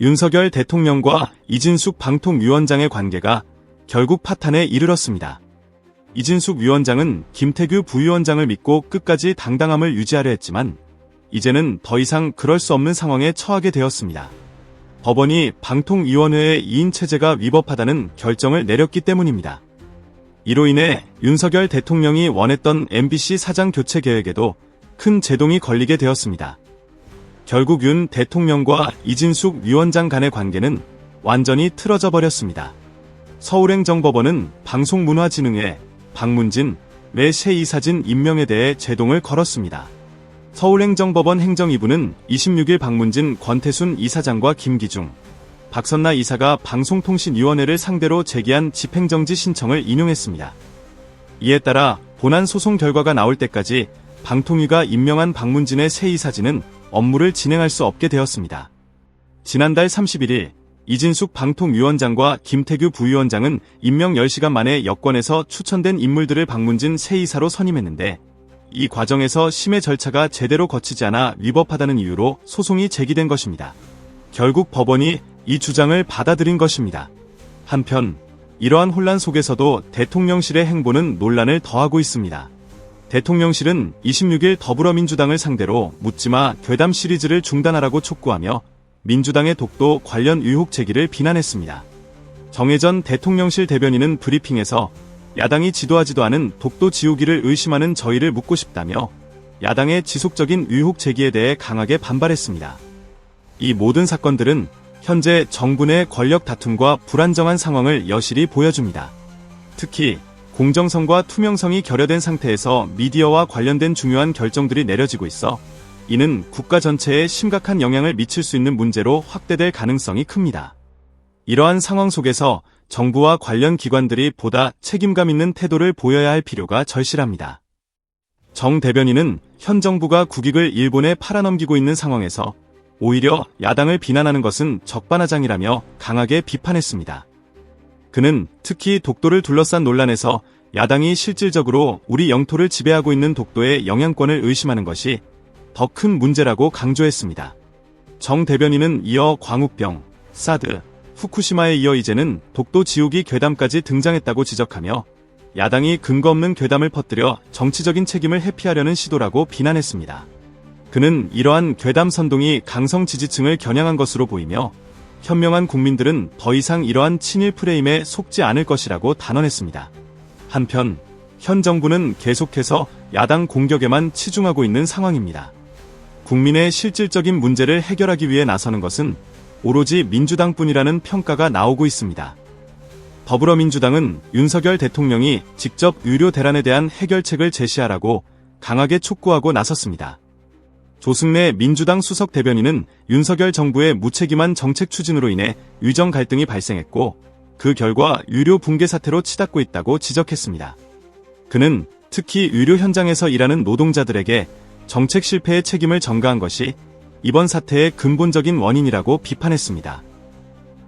윤석열 대통령과 이진숙 방통위원장의 관계가 결국 파탄에 이르렀습니다. 이진숙 위원장은 김태규 부위원장을 믿고 끝까지 당당함을 유지하려 했지만 이제는 더 이상 그럴 수 없는 상황에 처하게 되었습니다. 법원이 방통위원회의 2인 체제가 위법하다는 결정을 내렸기 때문입니다. 이로 인해 윤석열 대통령이 원했던 MBC 사장 교체 계획에도 큰 제동이 걸리게 되었습니다. 결국 윤 대통령과 이진숙 위원장 간의 관계는 완전히 틀어져 버렸습니다. 서울행정법원은 방송문화진흥회 박문진 외 새 이사진 임명에 대해 제동을 걸었습니다. 서울행정법원 행정2부는 26일 박문진 권태순 이사장과 김기중, 박선나 이사가 방송통신위원회를 상대로 제기한 집행정지 신청을 인용했습니다. 이에 따라 본안 소송 결과가 나올 때까지 방통위가 임명한 박문진의 새 이사진은 업무를 진행할 수 없게 되었습니다. 지난달 31일 이진숙 방통위원장과 김태규 부위원장은 임명 10시간 만에 여권에서 추천된 인물들을 박문진 새 이사로 선임했는데 이 과정에서 심의 절차가 제대로 거치지 않아 위법하다는 이유로 소송이 제기된 것입니다. 결국 법원이 이 주장을 받아들인 것입니다. 한편 이러한 혼란 속에서도 대통령실의 행보는 논란을 더하고 있습니다. 대통령실은 26일 더불어민주당을 상대로 묻지마 괴담 시리즈를 중단하라고 촉구하며 민주당의 독도 관련 의혹 제기를 비난했습니다. 정혜전 대통령실 대변인은 브리핑에서 야당이 지도하지도 않은 독도 지우기를 의심하는 저희를 묻고 싶다며 야당의 지속적인 의혹 제기에 대해 강하게 반발했습니다. 이 모든 사건들은 현재 정부 내 권력 다툼과 불안정한 상황을 여실히 보여줍니다. 특히 공정성과 투명성이 결여된 상태에서 미디어와 관련된 중요한 결정들이 내려지고 있어 이는 국가 전체에 심각한 영향을 미칠 수 있는 문제로 확대될 가능성이 큽니다. 이러한 상황 속에서 정부와 관련 기관들이 보다 책임감 있는 태도를 보여야 할 필요가 절실합니다. 정 대변인은 현 정부가 국익을 일본에 팔아넘기고 있는 상황에서 오히려 야당을 비난하는 것은 적반하장이라며 강하게 비판했습니다. 그는 특히 독도를 둘러싼 논란에서 야당이 실질적으로 우리 영토를 지배하고 있는 독도의 영향권을 의심하는 것이 더 큰 문제라고 강조했습니다. 정 대변인은 이어 광우병, 사드, 후쿠시마에 이어 이제는 독도 지우기 괴담까지 등장했다고 지적하며 야당이 근거 없는 괴담을 퍼뜨려 정치적인 책임을 회피하려는 시도라고 비난했습니다. 그는 이러한 괴담 선동이 강성 지지층을 겨냥한 것으로 보이며 현명한 국민들은 더 이상 이러한 친일 프레임에 속지 않을 것이라고 단언했습니다. 한편 현 정부는 계속해서 야당 공격에만 치중하고 있는 상황입니다. 국민의 실질적인 문제를 해결하기 위해 나서는 것은 오로지 민주당뿐이라는 평가가 나오고 있습니다. 더불어민주당은 윤석열 대통령이 직접 유료 대란에 대한 해결책을 제시하라고 강하게 촉구하고 나섰습니다. 조승래 민주당 수석 대변인은 윤석열 정부의 무책임한 정책 추진으로 인해 위정 갈등이 발생했고 그 결과 유료 붕괴 사태로 치닫고 있다고 지적했습니다. 그는 특히 유료 현장에서 일하는 노동자들에게 정책 실패의 책임을 전가한 것이 이번 사태의 근본적인 원인이라고 비판했습니다.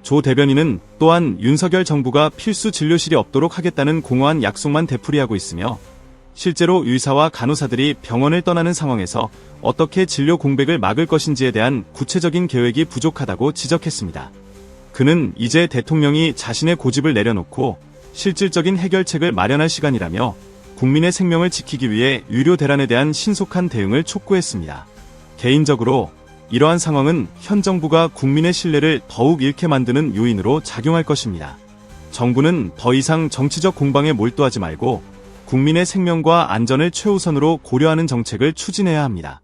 조 대변인은 또한 윤석열 정부가 필수 진료실이 없도록 하겠다는 공허한 약속만 되풀이하고 있으며 실제로 의사와 간호사들이 병원을 떠나는 상황에서 어떻게 진료 공백을 막을 것인지에 대한 구체적인 계획이 부족하다고 지적했습니다. 그는 이제 대통령이 자신의 고집을 내려놓고 실질적인 해결책을 마련할 시간이라며 국민의 생명을 지키기 위해 유료 대란에 대한 신속한 대응을 촉구했습니다. 개인적으로 이러한 상황은 현 정부가 국민의 신뢰를 더욱 잃게 만드는 요인으로 작용할 것입니다. 정부는 더 이상 정치적 공방에 몰두하지 말고 국민의 생명과 안전을 최우선으로 고려하는 정책을 추진해야 합니다.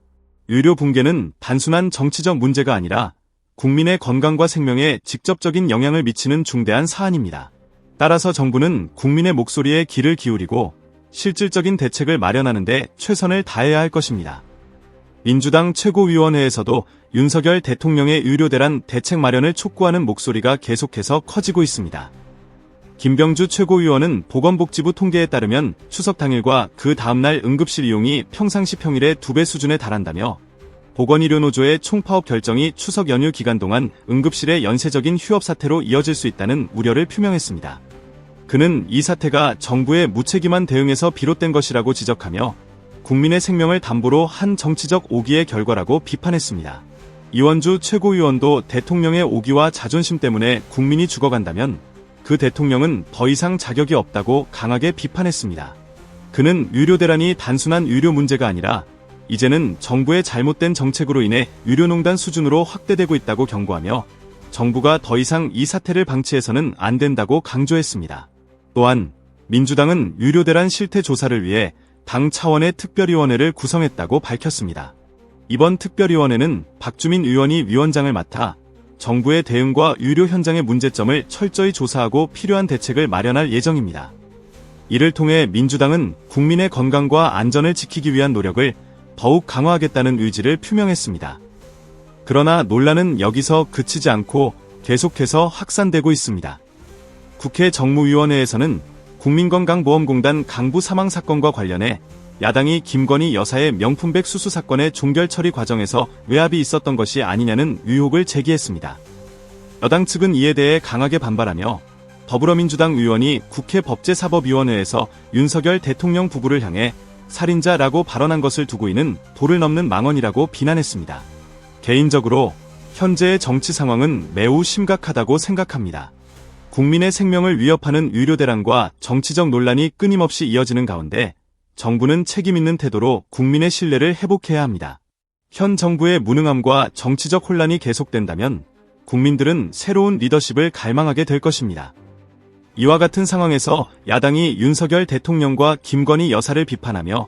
유료 붕괴는 단순한 정치적 문제가 아니라 국민의 건강과 생명에 직접적인 영향을 미치는 중대한 사안입니다. 따라서 정부는 국민의 목소리에 귀를 기울이고 실질적인 대책을 마련하는 데 최선을 다해야 할 것입니다. 민주당 최고위원회에서도 윤석열 대통령의 유료 대란 대책 마련을 촉구하는 목소리가 계속해서 커지고 있습니다. 김병주 최고위원은 보건복지부 통계에 따르면 추석 당일과 그 다음날 응급실 이용이 평상시 평일의 2배 수준에 달한다며 보건의료노조의 총파업 결정이 추석 연휴 기간 동안 응급실의 연쇄적인 휴업 사태로 이어질 수 있다는 우려를 표명했습니다. 그는 이 사태가 정부의 무책임한 대응에서 비롯된 것이라고 지적하며 국민의 생명을 담보로 한 정치적 오기의 결과라고 비판했습니다. 이원주 최고위원도 대통령의 오기와 자존심 때문에 국민이 죽어간다면 그 대통령은 더 이상 자격이 없다고 강하게 비판했습니다. 그는 유료 대란이 단순한 유료 문제가 아니라 이제는 정부의 잘못된 정책으로 인해 유료농단 수준으로 확대되고 있다고 경고하며 정부가 더 이상 이 사태를 방치해서는 안 된다고 강조했습니다. 또한 민주당은 유료 대란 실태 조사를 위해 당 차원의 특별위원회를 구성했다고 밝혔습니다. 이번 특별위원회는 박주민 의원이 위원장을 맡아 정부의 대응과 유료 현장의 문제점을 철저히 조사하고 필요한 대책을 마련할 예정입니다. 이를 통해 민주당은 국민의 건강과 안전을 지키기 위한 노력을 더욱 강화하겠다는 의지를 표명했습니다. 그러나 논란은 여기서 그치지 않고 계속해서 확산되고 있습니다. 국회 정무위원회에서는 국민건강보험공단 강부 사망 사건과 관련해 야당이 김건희 여사의 명품백 수수 사건의 종결 처리 과정에서 외압이 있었던 것이 아니냐는 의혹을 제기했습니다. 여당 측은 이에 대해 강하게 반발하며 더불어민주당 의원이 국회 법제사법위원회에서 윤석열 대통령 부부를 향해 살인자라고 발언한 것을 두고 이는 도를 넘는 망언이라고 비난했습니다. 개인적으로 현재의 정치 상황은 매우 심각하다고 생각합니다. 국민의 생명을 위협하는 유료 대란과 정치적 논란이 끊임없이 이어지는 가운데 정부는 책임있는 태도로 국민의 신뢰를 회복해야 합니다. 현 정부의 무능함과 정치적 혼란이 계속된다면 국민들은 새로운 리더십을 갈망하게 될 것입니다. 이와 같은 상황에서 야당이 윤석열 대통령과 김건희 여사를 비판하며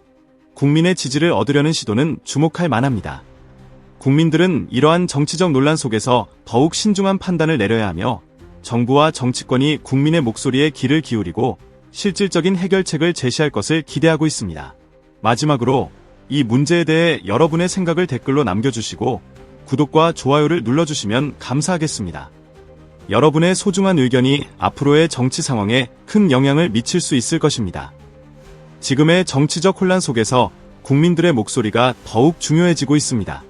국민의 지지를 얻으려는 시도는 주목할 만합니다. 국민들은 이러한 정치적 논란 속에서 더욱 신중한 판단을 내려야 하며 정부와 정치권이 국민의 목소리에 귀를 기울이고 실질적인 해결책을 제시할 것을 기대하고 있습니다. 마지막으로 이 문제에 대해 여러분의 생각을 댓글로 남겨주시고 구독과 좋아요를 눌러주시면 감사하겠습니다. 여러분의 소중한 의견이 앞으로의 정치 상황에 큰 영향을 미칠 수 있을 것입니다. 지금의 정치적 혼란 속에서 국민들의 목소리가 더욱 중요해지고 있습니다.